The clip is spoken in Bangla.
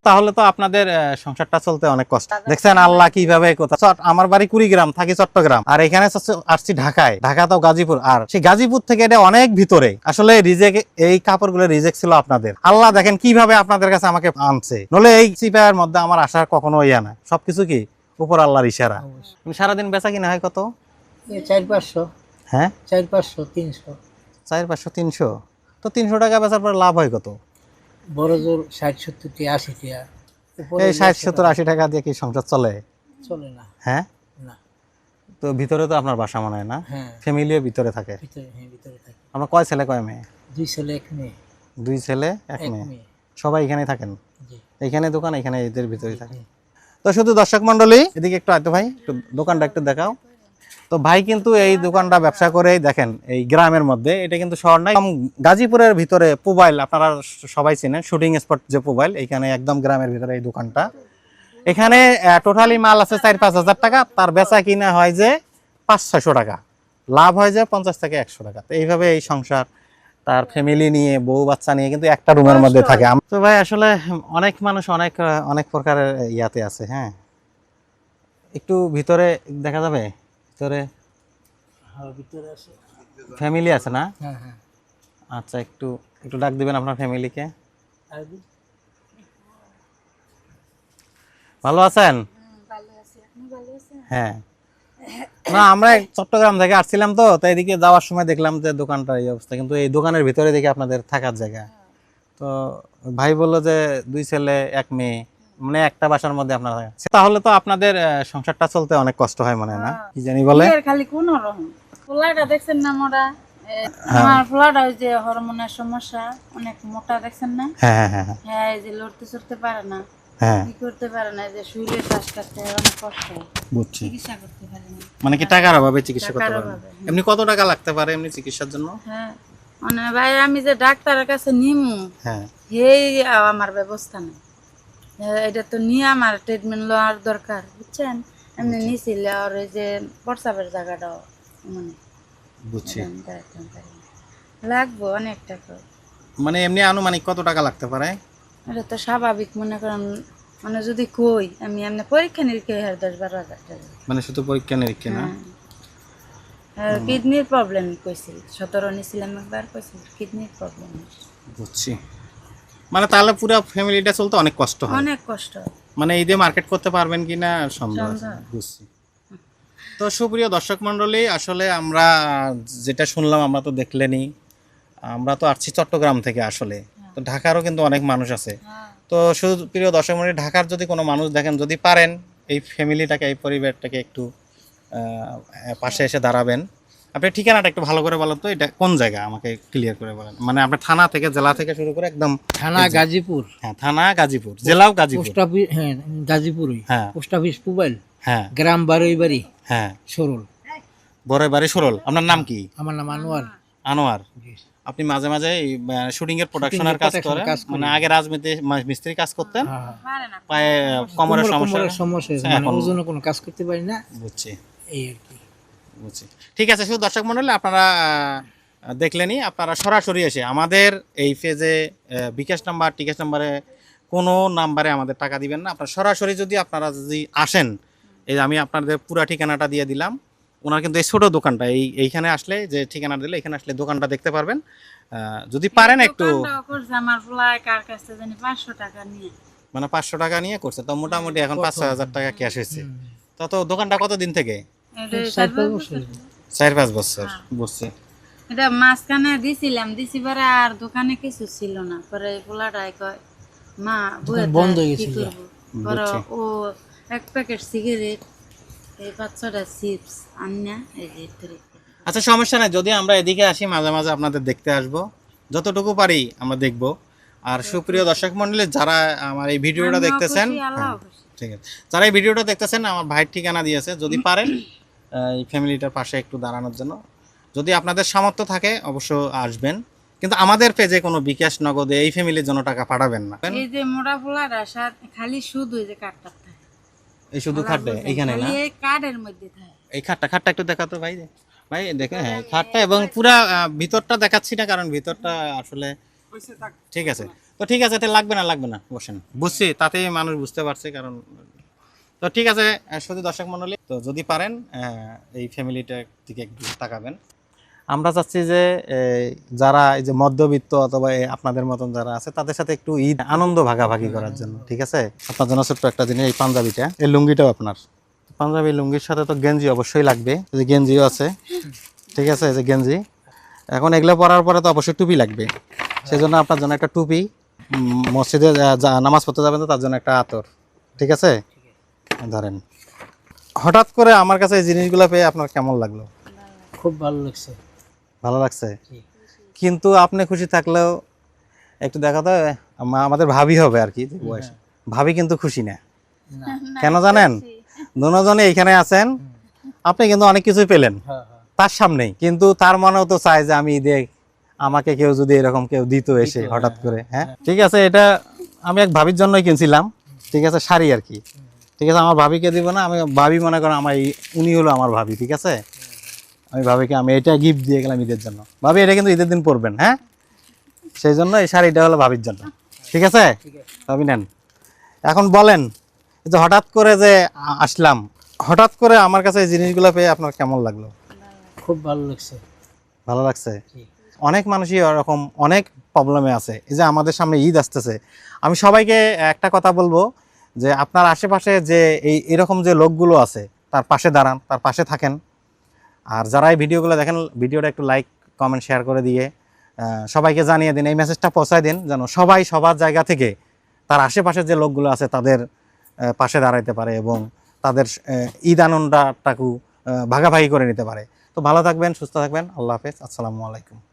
তাহলে তো আপনাদের সংসারটা চলতে অনেক কষ্ট। দেখছেন আল্লাহ কিভাবে আমার বাড়ি কুড়িগ্রাম, থাকি চট্টগ্রাম, আর এখানে আসছি ঢাকায়। ঢাকা তো গাজীপুর, আর সেই গাজীপুর থেকে এটা অনেক ভিতরে। আসলে রিজেক্ট, এই কাপড়গুলো রিজেক্ট ছিল আপনাদের। আল্লাহ দেখেন কিভাবে আপনাদের কাছে আমাকে আনছে, নলে এই চিপায়ের মধ্যে আমার আসার কখনো ইয়া না। সবকিছু কি উপর আল্লাহর ইশারা। সারাদিন বেচা কিনা হয় কত? 400-500। হ্যাঁ, 400-500-300। 400-500-300। তো 300 টাকা বেচার পর লাভ হয় কত? বড় জোর 60-70-80 টাকা। এই 60-70-80 টাকা দিয়ে কি সংসার চলে? চলে না। হ্যাঁ না। তো ভিতরে তো আপনার বাসা মনে হয় না? হ্যাঁ, ফ্যামিলিও ভিতরে থাকে? ভিতরে থাকে। আপনার কয় ছেলে কয় মেয়ে? 2 ছেলে 1 মেয়ে। 2 ছেলে 1 1 মেয়ে। মেয়ে। সবাই এখানে থাকেন? জি। এখানে দোকান, এখানে এদের ভিতরে থাকে। তো শুধু দর্শক মন্ডলী এদিকে একটু আইতো ভাই, একটু দোকানটা একটু দেখাও। তো ভাই কিন্তু এই দোকানটা ব্যবসা করেই, দেখেন এই গ্রামের মধ্যে, এটা কিন্তু শহর নাই, গাজীপুরের ভিতরে পুবাইল, আপনারা সবাই চিনেন শুটিং স্পট যে পুবাইল, এখানে একদম গ্রামের ভিতরে এই দোকানটা। এখানে টোটালি মাল আছে 4-5 হাজার টাকা, তার বেচা কিনা হয় যে 500-600 টাকা, লাভ হয় যে 50 থেকে 100 টাকা। তো এইভাবে এই সংসার, তার ফ্যামিলি নিয়ে, বউ বাচ্চা নিয়ে কিন্তু একটা রুমের মধ্যে থাকে। তো ভাই আসলে অনেক মানুষ অনেক অনেক প্রকারের ইয়াতে আছে। হ্যাঁ, একটু ভিতরে দেখা যাবে? ভিতরে ভিতরে আছে। ফ্যামিলি আছে না? হ্যাঁ, হ্যাঁ। আচ্ছা, একটু একটু ডাক দিবেন আপনার ফ্যামিলিকে। ভালো আছেন? হ্যাঁ, না আমরা চট্টগ্রাম থেকে আসছিলাম, তো তাই এদিকে যাওয়ার সময় দেখলাম যে দোকানটার এই অবস্থা, কিন্তু এই দোকানের ভিতরে দেখি আপনাদের থাকার জায়গা। তো ভাই বললো যে 2 ছেলে 1 মেয়ে, মানে একটা বাসার মধ্যে আপনারা থাকেন। তাহলে তো আপনাদের সংসারটা চলতে অনেক কষ্ট হয় মনে হয় না? কি জানি বলে খালি কোন রকম পোলাটা দেখছেন না মোরা, আমার পোলাটা ওই যে হরমোনের সমস্যা, অনেক মোটা দেখছেন না? হ্যাঁ হ্যাঁ হ্যাঁ হ্যাঁ, এই যে লড়তে চড়তে পারে না, হ্যাঁ, কি করতে পারে না, এই যে শুইলে শ্বাস কাটতে অনেক কষ্ট হয়, বুঝছি। চিকিৎসা করতে পারে না। মানে কি টাকার অভাবে চিকিৎসা করতে টাকার পারেন? অভাবে, হ্যাঁ। এমনি কত টাকা লাগতে পারে এমনি চিকিৎসার জন্য? হ্যাঁ, মানে ভাই আমি যে ডাক্তারের কাছে নিমু, হ্যাঁ, এই আমার ব্যবস্থা নেই। এটা তো নিয়ে আমার ট্রিটমেন্ট লওয়ার দরকার, বুঝছেন? এমনি নিছিল আর এই যে প্রস্রাবের জায়গাটাও মানে বুঝছি। লাগবো অনেক টাকা। মানে এমনি আনুমানিক কত টাকা লাগতে পারে? এটা তো স্বাভাবিক, মনে করেন মানে যদি কই আমি এমনি পরীক্ষা নিরীক্ষা 10-12 হাজার টাকা। মানে শুধু পরীক্ষা নিরীক্ষা না? হ্যাঁ, কিডনির প্রবলেম কইছিল, 17 নিছিলাম একবার, কইছিল কিডনির প্রবলেম। বুঝছি। মানে তাহলে পুরো ফ্যামিলিটা চলতে অনেক কষ্ট হয়। অনেক কষ্ট। মানে এই দিয়ে মার্কেট করতে পারবেন কিনা সন্দেহ আছে। সন্দেহ। বুঝছি। তো সুপ্রিয় দর্শক মণ্ডলী, আসলে আমরা যেটা শুনলাম, আমরা তো দেখলেনই, আমরা তো আসছি চট্টগ্রাম থেকে। আসলে তো ঢাকারও কিন্তু অনেক মানুষ আছে। তো সুপ্রিয় দর্শক মণ্ডলী, ঢাকার যদি কোনো মানুষ দেখেন, যদি পারেন এই ফ্যামিলিটাকে, এই পরিবারটাকে একটু পাশে এসে দাঁড়াবেন। আপনি ঠিকানাটা একটু ভালো করে বলেন তো, এটা কোন জায়গা আমাকে ক্লিয়ার করে বলেন। মানে আপনার থানা থেকে, জেলা থেকে শুরু করে একদম। থানা গাজীপুর। হ্যাঁ, থানা গাজীপুর, জেলাও গাজীপুর। পোস্ট অফিস, হ্যাঁ গাজীপুরই। হ্যাঁ, পোস্ট অফিস পুবাইল। হ্যাঁ, গ্রাম বারুইবাড়ি। হ্যাঁ, সরল। বড় বাড়ি সরল। আপনার নাম কি? আমার নাম আনোয়ার। আনোয়ার। আপনি মাঝে মাঝে শুটিং এর প্রোডাকশনের কাজ করেন? মানে আগে রাজমিস্ত্রি মিস্ত্রি কাজ করতেন, পায়ে কোমরের সমস্যা, মানে ওজনে কোনো কাজ করতে পারি না। বুঝছি, এই আর কি। বুঝছি। ঠিক আছে, শুধু দর্শক মণ্ডলী আপনারা দেখলেনই, আপনারা সরাসরি এসে আমাদের এই পেজে বিকাশ নাম্বার, টিকাশ নাম্বারে, কোনো নাম্বারে আমাদের টাকা দিবেন না। আপনারা সরাসরি যদি আসেন, এই আমি আপনাদের পুরা ঠিকানাটা দিয়ে দিলাম। ওনার কিন্তু এই ছোটো দোকানটা, এইখানে আসলে যে ঠিকানা দিলে, এখানে আসলে দোকানটা দেখতে পারবেন। যদি পারেন একটু, আমার ফুলায় কার কাছে জানি 500 টাকা নিয়ে, মানে 500 টাকা নিয়ে করছে, তো মোটামুটি এখন 5-6 হাজার টাকা ক্যাশ হয়েছে। তো দোকানটা কতদিন থেকে? 4-5 বছর। বুঝছি। এটা মাঝখানে দিছিলাম, দিছি পরে আর দোকানে কিছু ছিল না, পরে পোলাটাই কয় মা বন্ধ হয়ে গেছিল। পরে ও 1 প্যাকেট সিগারেট, এই 5-6টা চিপস আন্না এই যে। আচ্ছা, সমস্যা নাই, যদি আমরা এদিকে আসি মাঝে মাঝে আপনাদের দেখতে আসবো, যতটুকু পারি আমরা দেখব। আর সুপ্রিয় দর্শক মণ্ডলী, যারা আমার এই ভিডিওটা দেখতেছেন, ঠিক আছে, যারা এই ভিডিওটা দেখতেছেন, আমার ভাইয়ের ঠিকানা দিয়েছে, যদি পারেন এই ফ্যামিলিটার পাশে একটু দাঁড়ানোর জন্য, যদি আপনাদের সামর্থ্য থাকে অবশ্য আসবেন, কিন্তু আমাদের পেজে কোনো বিকাশ নগদে এই ফ্যামিলির জন্য টাকা পাঠাবেন না। এই যে মোড়া পোলাটা খালি শুধু এই যে কাটটা থাকে, এই শুধু খাটে এইখানে না, এই কার্ডের মধ্যে থাকে। এই খাটটা একটু দেখাতো ভাই, ভাই দেখেন। হ্যাঁ, খাটটা এবং পুরা ভিতরটা দেখাচ্ছি না, কারণ ভিতরটা আসলে ঠিক আছে। তো তো ঠিক আছে, এটা লাগবে না বসেন, বুঝছি, তাতেই মানুষ বুঝতে পারছে। কারণ তো ঠিক আছে, শুধু দর্শক মণ্ডলী, তো যদি পারেন এই ফ্যামিলিটার দিকে একটু তাকাবেন। আমরা চাচ্ছি যে যারা এই যে মধ্যবিত্ত অথবা আপনাদের মতন যারা আছে তাদের সাথে একটু ঈদ আনন্দ ভাগাভাগি করার জন্য, ঠিক আছে? আপনার জন্য ছোট্ট একটা জিনিস, এই পাঞ্জাবিটা, এই লুঙ্গিটাও আপনার। পাঞ্জাবি লুঙ্গির সাথে তো গেঞ্জি অবশ্যই লাগবে, এই যে গেঞ্জিও আছে, ঠিক আছে? এই যে গেঞ্জি, এখন এগুলো পরার পরে তো অবশ্যই টুপি লাগবে, সেজন্য আপনার জন্য একটা টুপি, মসজিদে নামাজ পড়তে যাবেন তো তার জন্য একটা আতর, ঠিক আছে? ধরেন, হঠাৎ করে আমার কাছে এই জিনিসগুলো পেয়ে আপনার কেমন লাগলো? খুব ভালো লাগছে। ভালো লাগছে, জি। কিন্তু আপনি খুশি থাকলেও একটু দেখা তো আমাদের ভাবি হবে আর কি, বয়স ভাবি কিন্তু খুশি না। না। কেন জানেন? দুজনে এইখানে আছেন, আপনি কিন্তু অনেক কিছুই পেলেন হ্যাঁ, তার সামনেই, কিন্তু তার মনেও তো চায় যে আমি ঈদে আমাকে কেউ যদি এরকম কেউ দিত এসে হঠাৎ করে। হ্যাঁ, ঠিক আছে, এটা আমি এক ভাবির জন্যই কিনছিলাম, ঠিক আছে? শাড়ি আর কি, ঠিক আছে? আমার ভাবিকে দিব না, আমি ভাবি মনে করেন আমার উনি হলো আমার ভাবি, ঠিক আছে? আমি ভাবিকে আমি এটা গিফট দিয়ে গেলাম ঈদের জন্য। ভাবি এটা কিন্তু ঈদের দিন পরবেন, হ্যাঁ? সেই জন্য এই শাড়িটা হলো ভাবির জন্য, ঠিক আছে? ভাবি নেন। এখন বলেন, যে হঠাৎ করে যে আসলাম, হঠাৎ করে আমার কাছে এই জিনিসগুলো পেয়ে আপনার কেমন লাগলো? খুব ভালো লাগছে। ভালো লাগছে। জি। অনেক মানুষই ওরকম অনেক প্রবলেমে আছে। এই যে আমাদের সামনে ঈদ আসতেছে, আমি সবাইকে একটা কথা বলবো যে আপনার আশেপাশে যে এরকম যে লোকগুলো আছে তার পাশে দাঁড়ান, তার পাশে থাকেন। আর যারা এই ভিডিওগুলো দেখেন, ভিডিওটা একটু লাইক কমেন্ট শেয়ার করে দিয়ে সবাইকে জানিয়ে দিন, এই মেসেজটা পৌঁছায় দিন, যেন সবাই সবার জায়গা থেকে তার আশেপাশে যে লোকগুলো আছে তাদের পাশে দাঁড়াইতে পারে এবং তাদের ঈদ আনন্দটাকু ভাগাভাগি করে নিতে পারে। তো ভালো থাকবেন, সুস্থ থাকবেন, আল্লাহ হাফেজ, আসসালামু আলাইকুম।